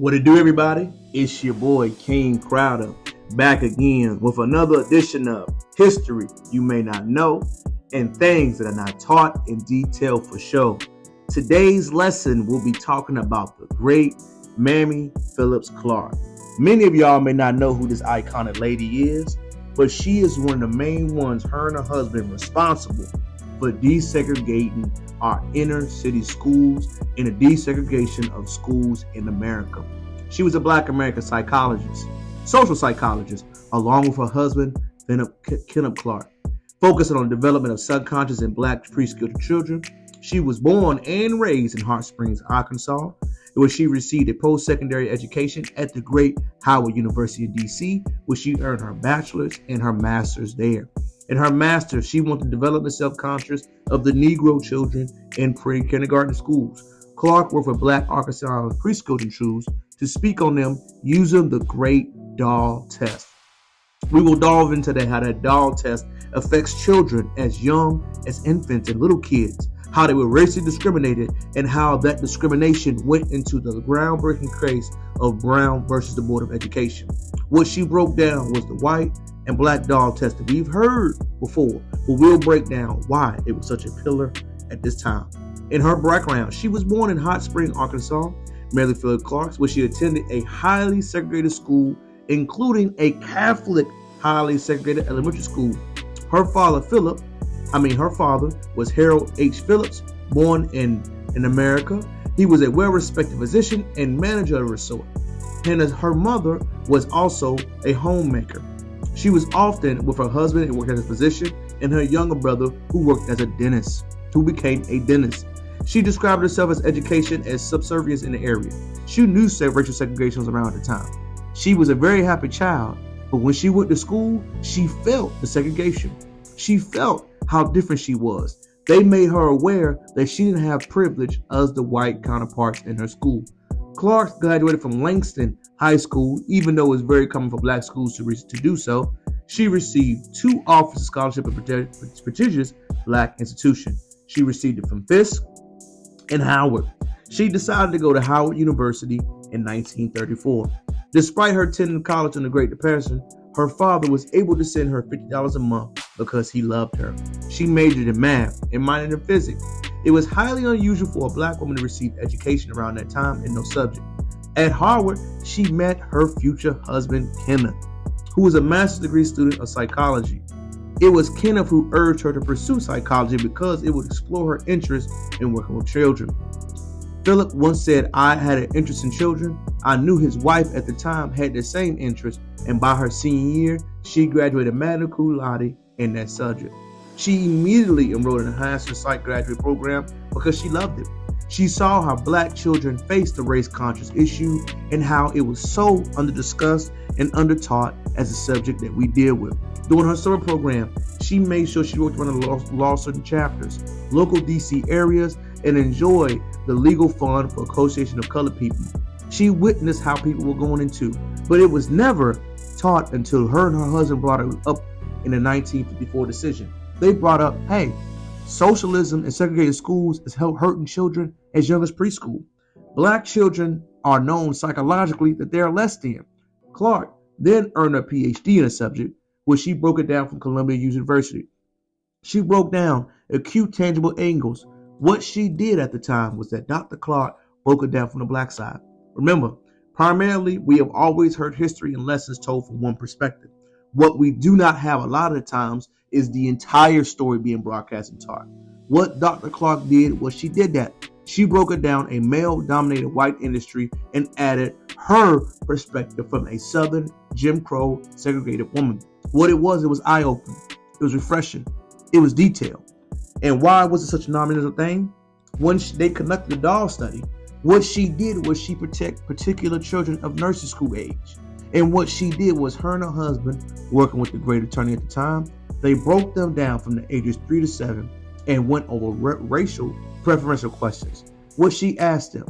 What it do, everybody? It's your boy King Crowder back again with another edition of History You May Not Know and Things That Are Not Taught in Detail for Show. Today's lesson will be talking about the great Mamie Phillips Clark. Many of y'all may not know who this iconic lady is, but she is one of the main ones, her and her husband, responsible for desegregating our inner city schools and the desegregation of schools in America. She was a Black American psychologist, social psychologist, along with her husband, Kenneth Clark, focusing on the development of subconscious and Black preschool children. She was born and raised in Hot Springs, Arkansas, where she received a post-secondary education at the great Howard University in D.C., where she earned her bachelor's and her master's there. In her master's, she wanted to develop the self-conscious of the Negro children in pre-kindergarten schools. Clark worked with Black Arkansas preschool schools to speak on them using the Great Doll Test. We will delve into how that doll test affects children as young as infants and little kids, how they were racially discriminated, and how that discrimination went into the groundbreaking case of Brown versus the Board of Education. What she broke down was the white and Black doll test that we've heard before, but we'll break down why it was such a pillar at this time. In her background, she was born in Hot Springs, Arkansas, Mamie Phillips Clark, where she attended a highly segregated school, including a Catholic highly segregated elementary school. Her father was Harold H. Phillips, born in America. He was a well-respected physician and manager of a resort. And her mother was also a homemaker. She was often with her husband and worked as a physician, and her younger brother who worked as a dentist, who became a dentist. She described herself as education as subservience in the area. She knew racial segregation was around at the time. She was a very happy child, but when she went to school, she felt the segregation. She felt how different she was. They made her aware that she didn't have privilege as the white counterparts in her school. Clark graduated from Langston High School, even though it's very common for Black schools to do so. She received 2 offers of scholarship at prestigious Black institutions. She received it from Fisk and Howard. She decided to go to Howard University in 1934. Despite her attending college in the Great Depression, her father was able to send her $50 a month because he loved her. She majored in math and minored in physics. It was highly unusual for a Black woman to receive education around that time in no subject. At Harvard, she met her future husband, Kenneth, who was a master's degree student of psychology. It was Kenneth who urged her to pursue psychology because it would explore her interest in working with children. Philip once said, "I had an interest in children. I knew his wife at the time had the same interest, and by her senior year, she graduated magna cum laude in that subject." She immediately enrolled in the Higher Psych graduate program because she loved it. She saw how Black children faced the race-conscious issue and how it was so under-discussed and under-taught as a subject that we deal with. During her summer program, she made sure she worked on the law student chapters, local DC areas, and enjoyed the legal fund for Association of Colored People. She witnessed how people were going into, but it was never taught until her and her husband brought it up in the 1954 decision. They brought up, hey, socialism and segregated schools is hurting children as young as preschool. Black children are known psychologically that they are less than. Clark then earned a PhD in a subject, where she broke it down from Columbia University. She broke down acute tangible angles. What she did at the time was that Dr. Clark broke it down from the Black side. Remember, primarily, we have always heard history and lessons told from one perspective. What we do not have a lot of the times is the entire story being broadcast and taught. What Dr. Clark did was she did that. She broke it down a male-dominated white industry and added her perspective from a Southern Jim Crow segregated woman. What it was eye-opening. It was refreshing. It was detailed. And why was it such a nominative thing? When they conducted the doll study, what she did was she protect particular children of nursery school age. And what she did was her and her husband, working with the great attorney at the time, they broke them down from the ages 3 to 7 and went over racial preferential questions. What she asked them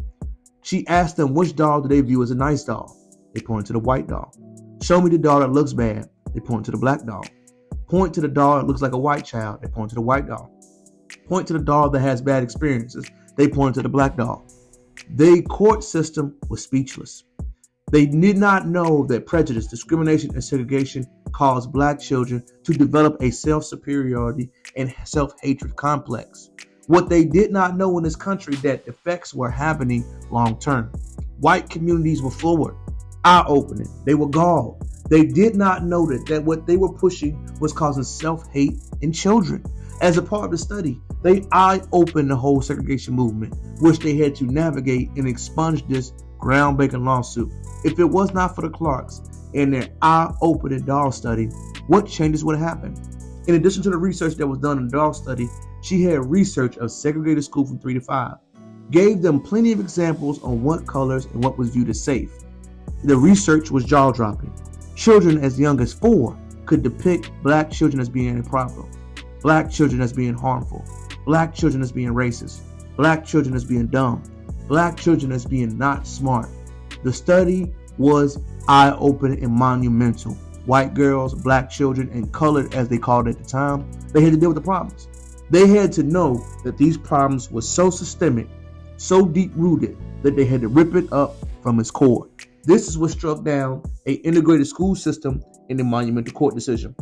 which doll do they view as a nice doll? They pointed to the white doll. Show me the doll that looks bad. They point to the Black doll. Point to the doll that looks like a white child. They point to the white doll. Point to the doll that has bad experiences. They point to the Black doll. The court system was speechless. They did not know that prejudice, discrimination, and segregation caused black children to develop a self-superiority and self-hatred complex. What they did not know in this country that effects were happening long term. White communities were floored, eye-opening. They were galled. They did not know that what they were pushing was causing self-hate in children. As a part of the study, they eye-opened the whole segregation movement, which they had to navigate and expunge this groundbreaking lawsuit. If it was not for the Clarks and their eye-opening dog study, what changes would happen? In addition to the research that was done in the dog study, she had research of segregated school from 3 to 5, gave them plenty of examples on what colors and what was viewed as safe. The research was jaw-dropping. Children as young as 4 could depict black children as being a problem, black children as being harmful, black children as being racist, black children as being dumb, black children as being not smart. The study was eye-opening and monumental. White girls, black children, and colored as they called it at the time, they had to deal with the problems. They had to know that these problems were so systemic, so deep-rooted, that they had to rip it up from its core. This is what struck down an integrated school system in the monumental court decision.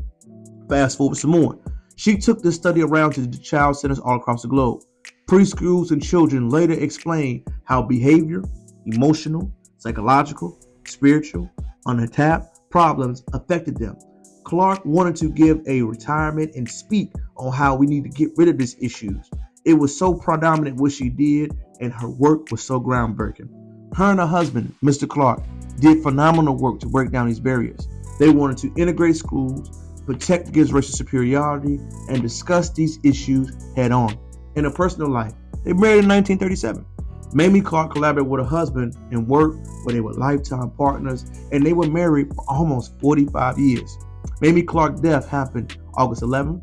Fast forward some more. She took this study around to the child centers all across the globe. Preschools and children later explained how behavior, emotional, psychological, spiritual, untapped problems affected them. Clark wanted to give a retirement and speak on how we need to get rid of these issues. It was so predominant what she did, and her work was so groundbreaking. Her and her husband, Mr. Clark, did phenomenal work to break down these barriers. They wanted to integrate schools, protect against racial superiority, and discuss these issues head on. In her personal life, they married in 1937. Mamie Clark collaborated with her husband in work where they were lifetime partners, and they were married for almost 45 years. Mamie Clark's death happened August 11,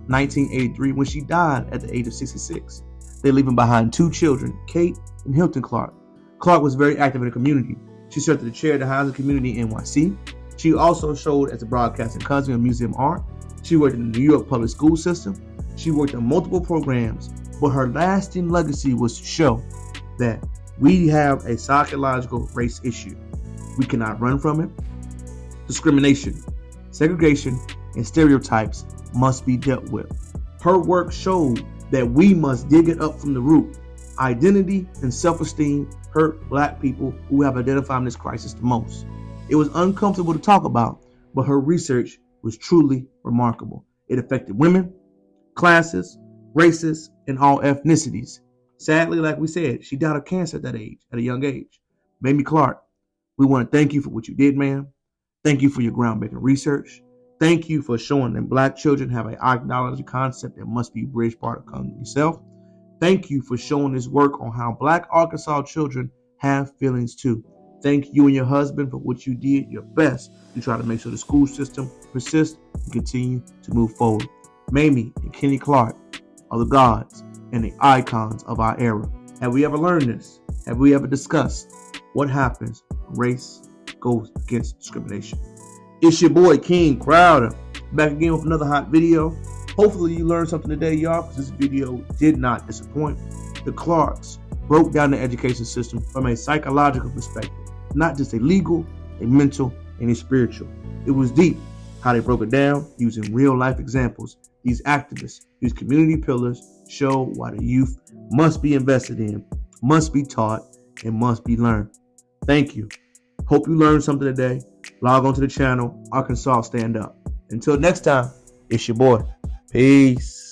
1983, when she died at the age of 66. They leaving behind 2 children, Kate and Hilton Clark. Clark was very active in the community. She served as the chair of the housing community in NYC. She also showed as a broadcasting cousin of museum art. She worked in the New York public school system. She worked on multiple programs, but her lasting legacy was to show that we have a psychological race issue. We cannot run from it. Discrimination, segregation, and stereotypes must be dealt with. Her work showed that we must dig it up from the root. Identity and self-esteem hurt black people who have identified in this crisis the most. It was uncomfortable to talk about, but her research was truly remarkable. It affected women, classes, races, and all ethnicities. Sadly, like we said, she died of cancer at that age, at a young age. Mamie Clark, we want to thank you for what you did, ma'am. Thank you for your groundbreaking research. Thank you for showing that black children have an ideology concept that must be bridged part of yourself. Thank you for showing this work on how black Arkansas children have feelings too. Thank you and your husband for what you did your best to try to make sure the school system persists and continue to move forward. Mamie and Kenny Clark are the gods and the icons of our era. Have we ever learned this? Have we ever discussed what happens when race goes against discrimination? It's your boy King Crowder, back again with another hot video. Hopefully you learned something today, y'all, because this video did not disappoint. The Clarks broke down the education system from a psychological perspective, not just a legal, a mental, and a spiritual. It was deep how they broke it down using real life examples. These activists, these community pillars, show why the youth must be invested in, must be taught, and must be learned. Thank you. Hope you learned something today. Log on to the channel, Arkansas Stand Up. Until next time, it's your boy. Peace.